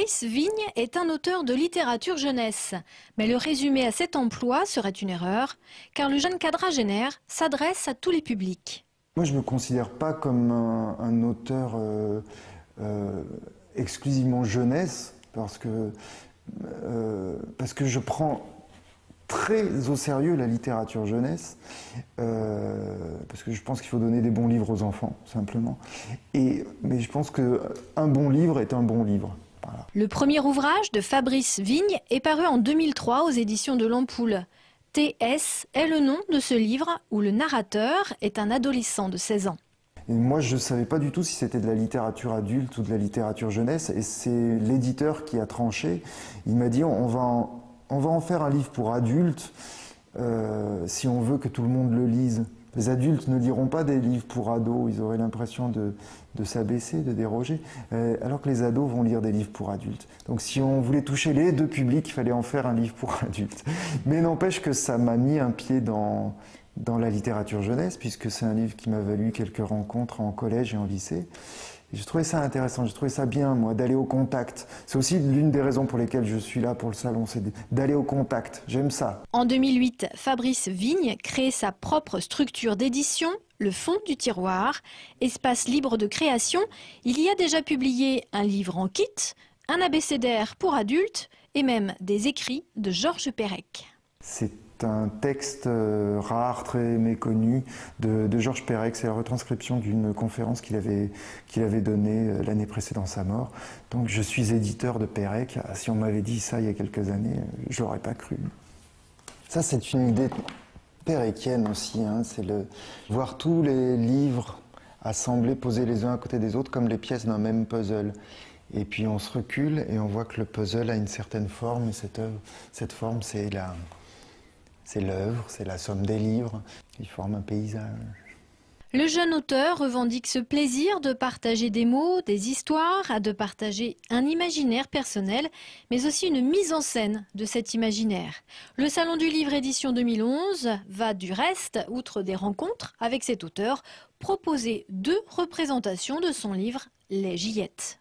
Fabrice Vigne est un auteur de littérature jeunesse. Mais le résumer à cet emploi serait une erreur, car le jeune quadragénaire s'adresse à tous les publics. Moi, je ne me considère pas comme un auteur exclusivement jeunesse, parce que je prends très au sérieux la littérature jeunesse, parce que je pense qu'il faut donner des bons livres aux enfants, simplement. Mais je pense qu'un bon livre est un bon livre. Voilà. Le premier ouvrage de Fabrice Vigne est paru en 2003 aux éditions de l'Ampoule. T.S. est le nom de ce livre où le narrateur est un adolescent de 16 ans. Et moi, je ne savais pas du tout si c'était de la littérature adulte ou de la littérature jeunesse, et c'est l'éditeur qui a tranché. Il m'a dit on va en faire un livre pour adultes si on veut que tout le monde le lise. Les adultes ne liront pas des livres pour ados, ils auraient l'impression de s'abaisser, de déroger, alors que les ados vont lire des livres pour adultes. Donc si on voulait toucher les deux publics, il fallait en faire un livre pour adultes. Mais n'empêche que ça m'a mis un pied dans la littérature jeunesse, puisque c'est un livre qui m'a valu quelques rencontres en collège et en lycée. Et je trouvais ça intéressant, je trouvais ça bien, moi, d'aller au contact. C'est aussi l'une des raisons pour lesquelles je suis là pour le salon, c'est d'aller au contact. J'aime ça. En 2008, Fabrice Vigne crée sa propre structure d'édition, le Fond du Tiroir, espace libre de création. Il y a déjà publié un livre en kit, un abécédaire pour adultes et même des écrits de Georges Perec. C'est un texte rare, très méconnu de Georges Perec. C'est la retranscription d'une conférence qu'il avait donnée l'année précédant sa mort. Donc je suis éditeur de Perec. Si on m'avait dit ça il y a quelques années, je l'aurais pas cru. Ça, c'est une idée péréquienne aussi. Hein. C'est voir tous les livres assemblés, posés les uns à côté des autres, comme les pièces d'un même puzzle. Et puis on se recule et on voit que le puzzle a une certaine forme. Et cette forme, c'est l'œuvre, c'est la somme des livres. Il forme un paysage. Le jeune auteur revendique ce plaisir de partager des mots, des histoires, de partager un imaginaire personnel, mais aussi une mise en scène de cet imaginaire. Le Salon du Livre édition 2011 va du reste, outre des rencontres avec cet auteur, proposer 2 représentations de son livre Les Gillettes.